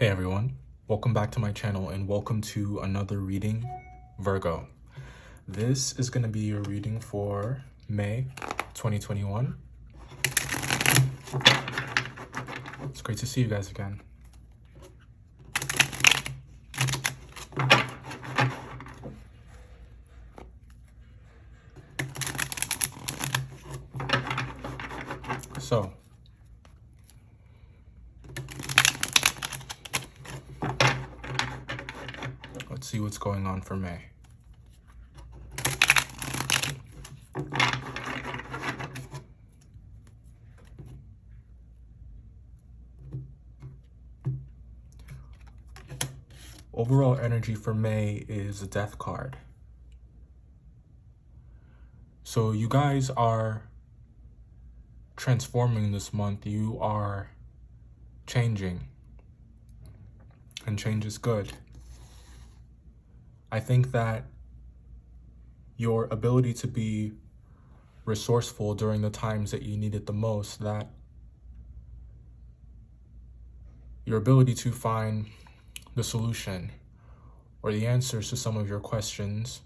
Hey everyone, welcome back to my channel and welcome to another reading, Virgo. This is going to be your reading for May 2021. It's great to see you guys again. So, let's see what's going on for May. Overall energy for May is a Death card. So you guys are transforming this month. You are changing. And change is good. I think that your ability to be resourceful during the times that you need it the most, that your ability to find the solution or the answers to some of your questions,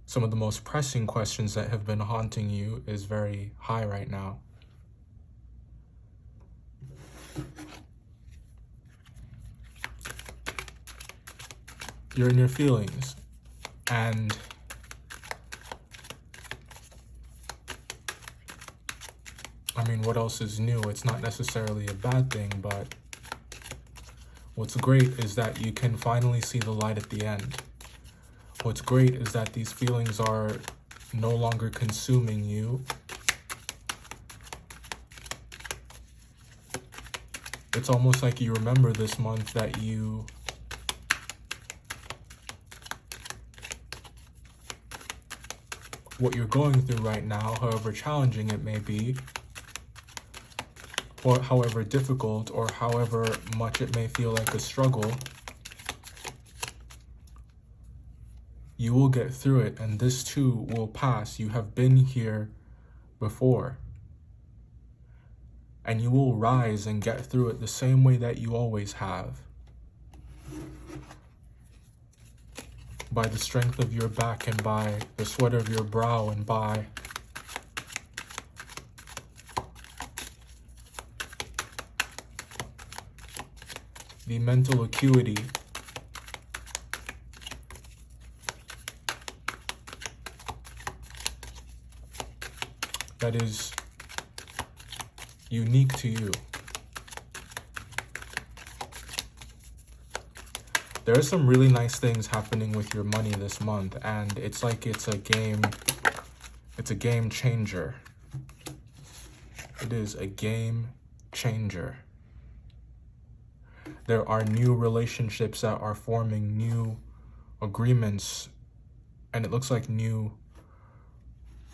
some of the most pressing questions that have been haunting you, is very high right now. You're in your feelings, and I mean, what else is new? It's not necessarily a bad thing, but what's great is that you can finally see the light at the end. What's great is that these feelings are no longer consuming you. It's almost like you remember this month that what you're going through right now, however challenging it may be, or however difficult, or however much it may feel like a struggle, you will get through it, and this too will pass. You have been here before, and you will rise and get through it the same way that you always have. By the strength of your back, and by the sweat of your brow, and by the mental acuity that is unique to you. There are some really nice things happening with your money this month, and it's like it's a game changer. It is a game changer. There are new relationships that are forming, new agreements, and it looks like new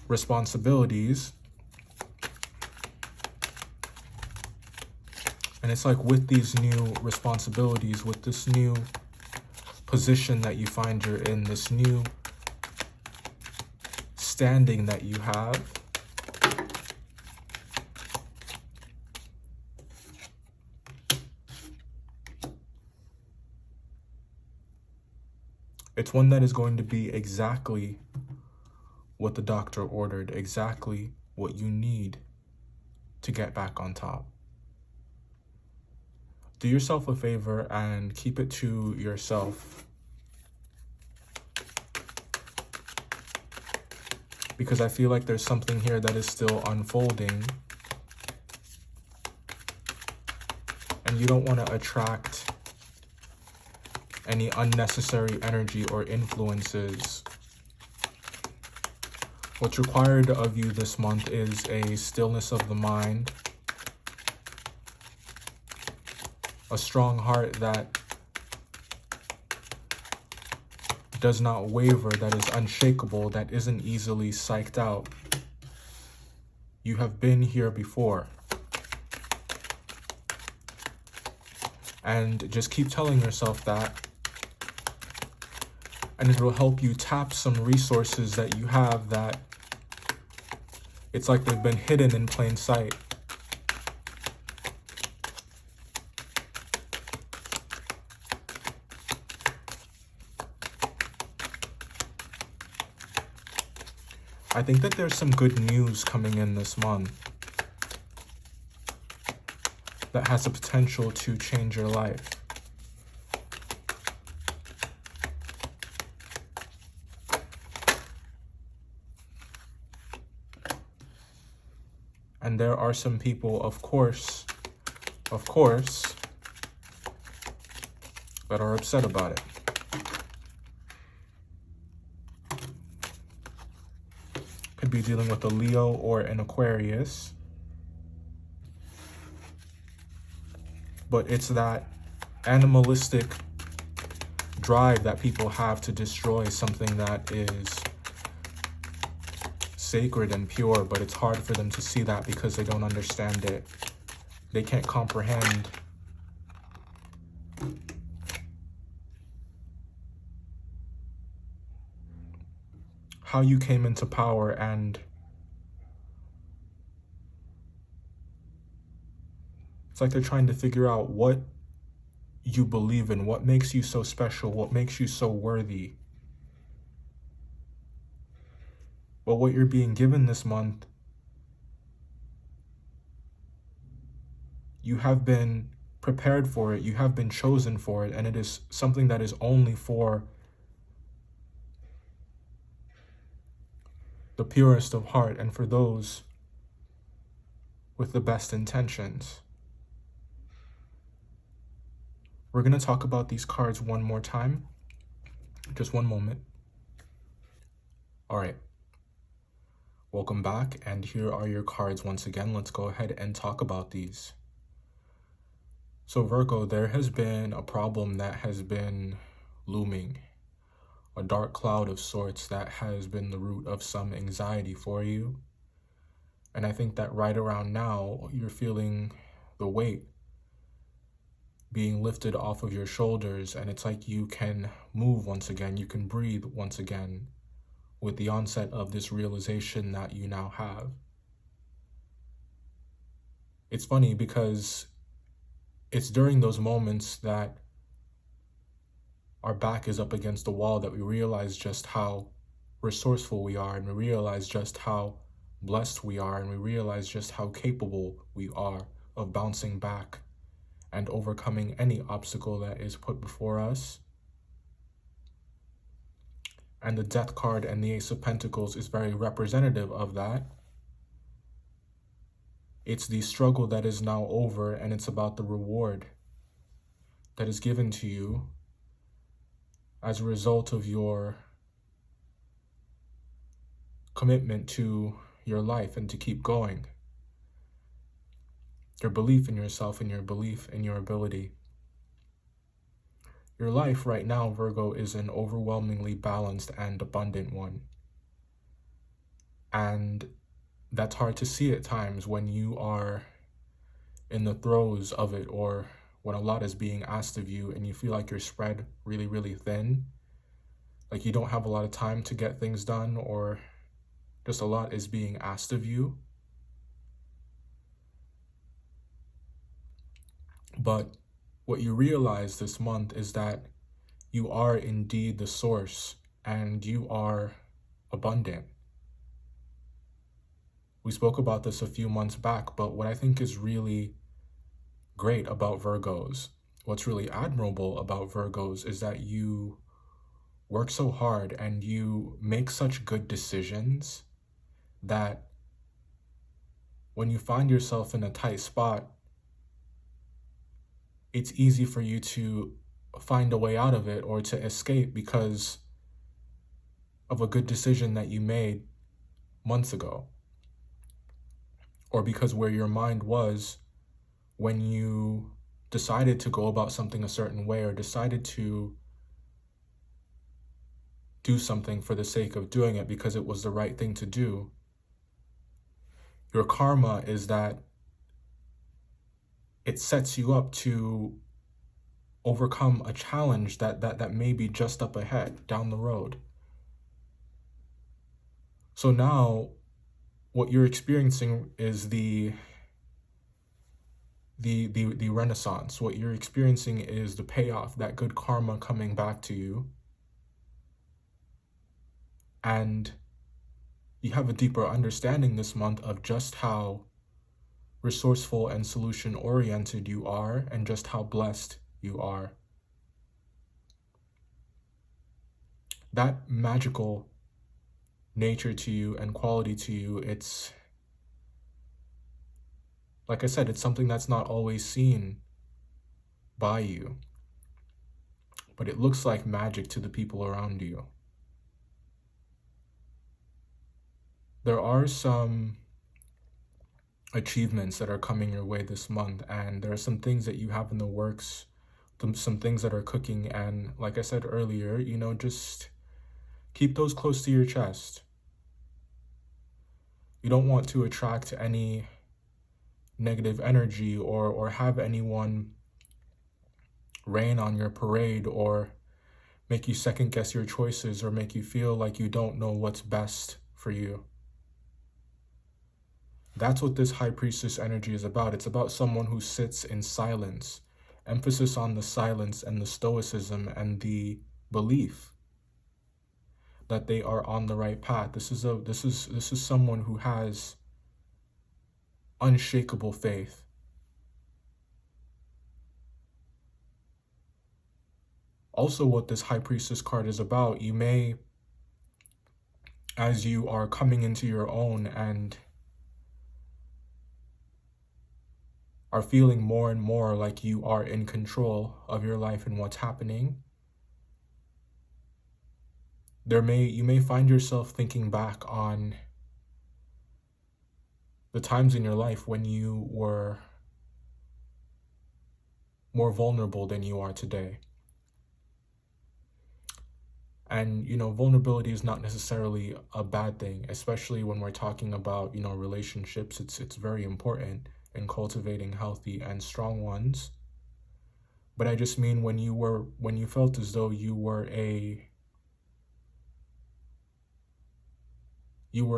responsibilities. And it's like with these new responsibilities, with this new position that you find you're in, this new standing that you have, it's one that is going to be exactly what the doctor ordered, exactly what you need to get back on top. Do yourself a favor and keep it to yourself, because I feel like there's something here that is still unfolding, and you don't want to attract any unnecessary energy or influences. What's required of you this month is a stillness of the mind, a strong heart that does not waver, that is unshakable, that isn't easily psyched out. You have been here before. And just keep telling yourself that, and it will help you tap some resources that you have that it's like they've been hidden in plain sight. I think that there's some good news coming in this month that has the potential to change your life. And there are some people, of course, that are upset about it. Could be dealing with a Leo or an Aquarius. But it's that animalistic drive that people have to destroy something that is sacred and pure, but it's hard for them to see that because they don't understand it. They can't comprehend how you came into power, and it's like they're trying to figure out what you believe in, what makes you so special, what makes you so worthy. But what you're being given this month, you have been prepared for it, you have been chosen for it, and it is something that is only for the purest of heart and for those with the best intentions. We're going to talk about these cards one more time. Just one moment. All right. Welcome back, and here are your cards once again. Let's go ahead and talk about these. So Virgo, there has been a problem that has been looming, a dark cloud of sorts that has been the root of some anxiety for you. And I think that right around now, you're feeling the weight being lifted off of your shoulders, and it's like you can move once again, you can breathe once again with the onset of this realization that you now have. It's funny because it's during those moments that our back is up against the wall that we realize just how resourceful we are, and we realize just how blessed we are, and we realize just how capable we are of bouncing back and overcoming any obstacle that is put before us. And the Death card and the Ace of Pentacles is very representative of that. It's the struggle that is now over, and it's about the reward that is given to you as a result of your commitment to your life and to keep going. Your belief in yourself and your belief in your ability. Your life right now, Virgo, is an overwhelmingly balanced and abundant one. And that's hard to see at times when you are in the throes of it, or when a lot is being asked of you and you feel like you're spread really, really thin. Like you don't have a lot of time to get things done, or just a lot is being asked of you. But what you realize this month is that you are indeed the source, and you are abundant. We spoke about this a few months back, but what I think is really great about Virgos, what's really admirable about Virgos, is that you work so hard and you make such good decisions that when you find yourself in a tight spot, it's easy for you to find a way out of it or to escape because of a good decision that you made months ago, or because where your mind was when you decided to go about something a certain way, or decided to do something for the sake of doing it because it was the right thing to do. Your karma is that it sets you up to overcome a challenge that may be just up ahead, down the road. So now what you're experiencing is the renaissance. What you're experiencing is the payoff, that good karma coming back to you. And you have a deeper understanding this month of just how resourceful and solution oriented you are, and just how blessed you are. That magical nature to you and quality to you, it's, like I said, it's something that's not always seen by you, but it looks like magic to the people around you. There are some achievements that are coming your way this month, and there are some things that you have in the works, some things that are cooking, and like I said earlier, just keep those close to your chest. You don't want to attract any negative energy or have anyone rain on your parade or make you second guess your choices or make you feel like you don't know what's best for you. That's what this High Priestess energy is about. It's about someone who sits in silence, emphasis on the silence and the stoicism and the belief that they are on the right path. This is someone who has unshakable faith. Also, what this High Priestess card is about, you may, as you are coming into your own and are feeling more and more like you are in control of your life and what's happening, you may find yourself thinking back on the times in your life when you were more vulnerable than you are today. And, vulnerability is not necessarily a bad thing, especially when we're talking about, relationships. It's very important in cultivating healthy and strong ones. But I just mean when you felt as though you were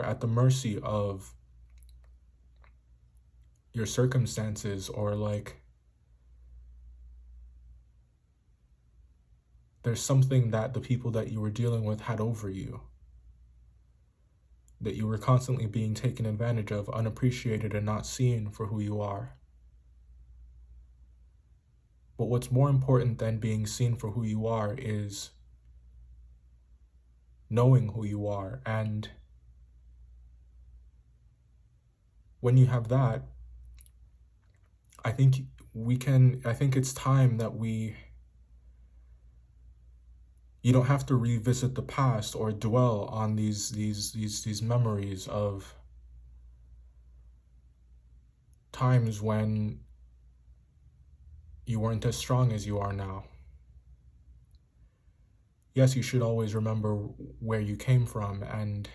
at the mercy of your circumstances, or like there's something that the people that you were dealing with had over you, that you were constantly being taken advantage of, unappreciated, and not seen for who you are. But what's more important than being seen for who you are is knowing who you are. And when you have that, I think it's time that you don't have to revisit the past or dwell on these memories of times when you weren't as strong as you are now. Yes, you should always remember where you came from, and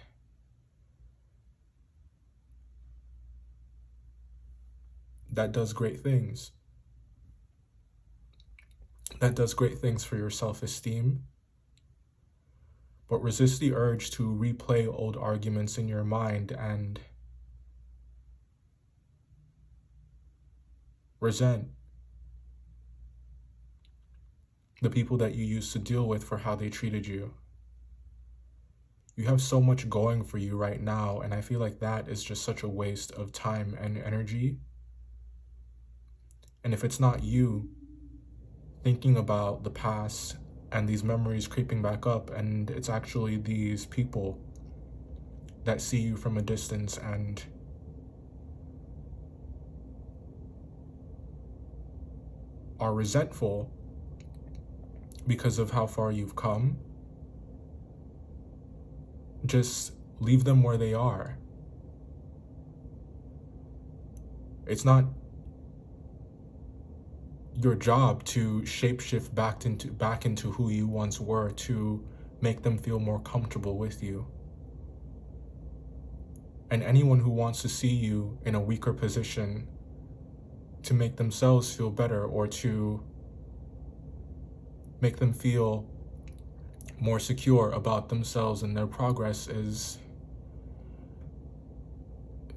that does great things. That does great things for your self-esteem. But resist the urge to replay old arguments in your mind and resent the people that you used to deal with for how they treated you. You have so much going for you right now, and I feel like that is just such a waste of time and energy. And if it's not you thinking about the past and these memories creeping back up, and it's actually these people that see you from a distance and are resentful because of how far you've come, just leave them where they are. It's not your job to shapeshift back into who you once were to make them feel more comfortable with you. And anyone who wants to see you in a weaker position to make themselves feel better or to make them feel more secure about themselves and their progress,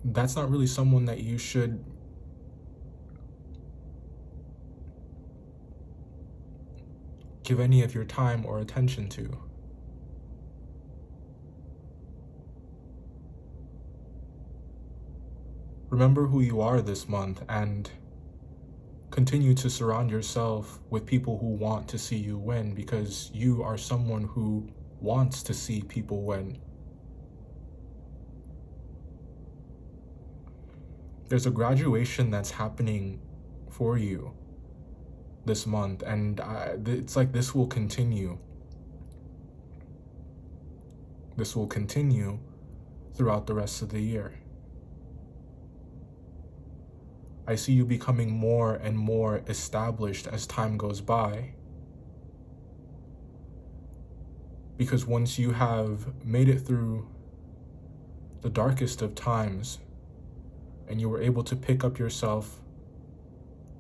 that's not really someone that you should give any of your time or attention to. Remember who you are this month and continue to surround yourself with people who want to see you win, because you are someone who wants to see people win. There's a graduation that's happening for you this month, and it's like this will continue. This will continue throughout the rest of the year. I see you becoming more and more established as time goes by. Because once you have made it through the darkest of times, and you were able to pick up yourself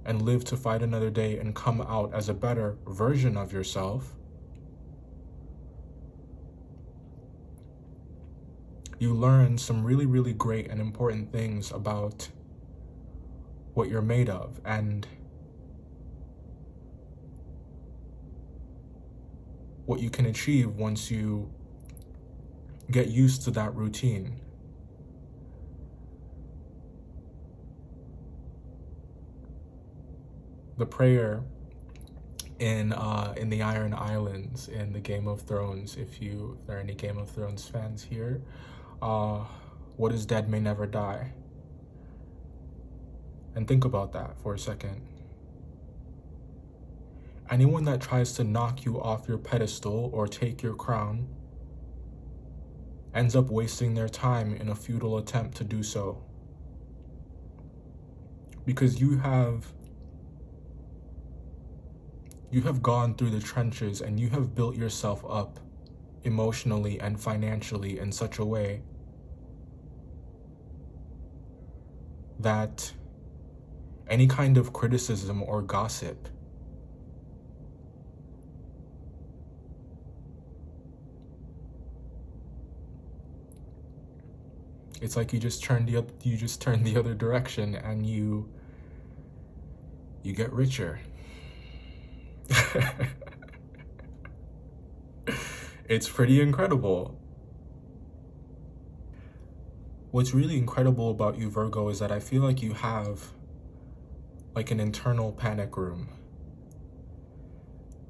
and live to fight another day and come out as a better version of yourself, you learn some really, really great and important things about what you're made of and what you can achieve once you get used to that routine. The prayer in the Iron Islands in the Game of Thrones, if there are any Game of Thrones fans here, what is dead may never die. And think about that for a second. Anyone that tries to knock you off your pedestal or take your crown ends up wasting their time in a futile attempt to do so. Because you have gone through the trenches and you have built yourself up emotionally and financially in such a way that any kind of criticism or gossip it's like you just turn the other direction and you get richer. It's pretty incredible. What's really incredible about you, Virgo, is that I feel like you have like an internal panic room.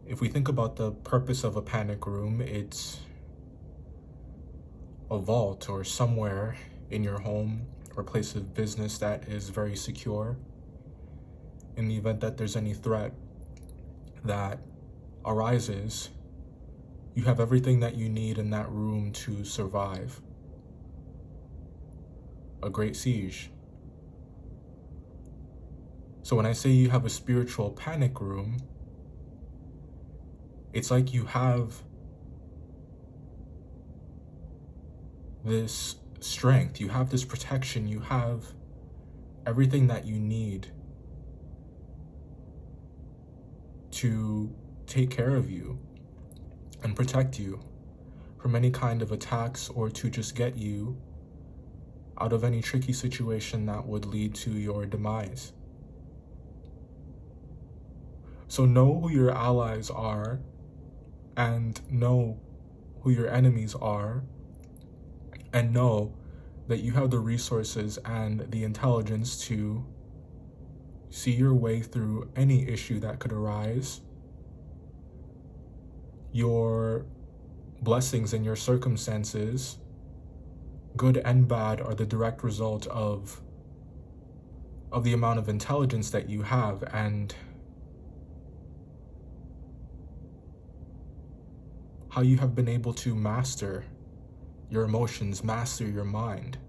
If we think about the purpose of a panic room, it's a vault or somewhere in your home or place of business that is very secure. In the event that there's any threat that arises, you have everything that you need in that room to survive a great siege. So when I say you have a spiritual panic room, it's like you have this strength, you have this protection, you have everything that you need to take care of you and protect you from any kind of attacks, or to just get you out of any tricky situation that would lead to your demise. So know who your allies are and know who your enemies are, and know that you have the resources and the intelligence to see your way through any issue that could arise. Your blessings and your circumstances, good and bad, are the direct result of the amount of intelligence that you have and how you have been able to master your emotions, master your mind,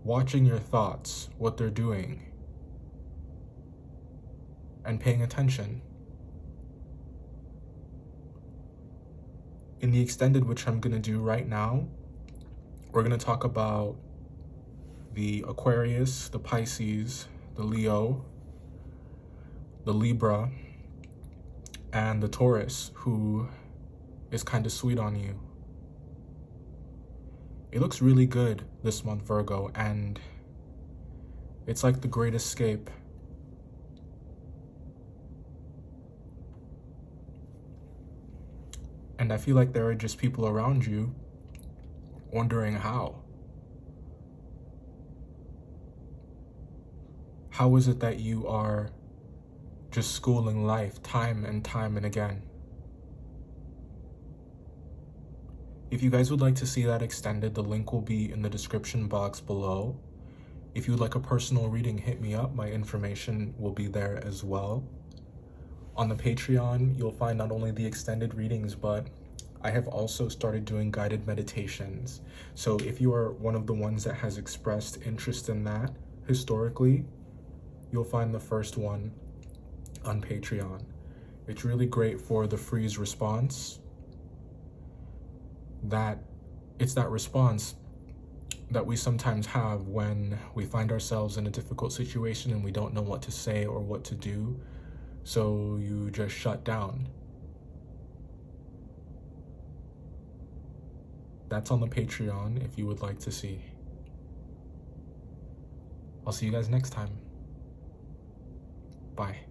watching your thoughts, what they're doing, and paying attention. In the extended, which I'm going to do right now, we're going to talk about the Aquarius, the Pisces, the Leo, the Libra, and the Taurus, who is kind of sweet on you. It looks really good this month, Virgo, and it's like the great escape. And I feel like there are just people around you wondering how. How is it that you are just schooling life time and time and again? If you guys would like to see that extended, the link will be in the description box below. If you would like a personal reading, hit me up. My information will be there as well. On the Patreon, you'll find not only the extended readings, but I have also started doing guided meditations. So if you are one of the ones that has expressed interest in that historically, you'll find the first one on Patreon. It's really great for the freeze response. It's that response that we sometimes have when we find ourselves in a difficult situation and we don't know what to say or what to do. So you just shut down. That's on the Patreon if you would like to see. I'll see you guys next time. Bye.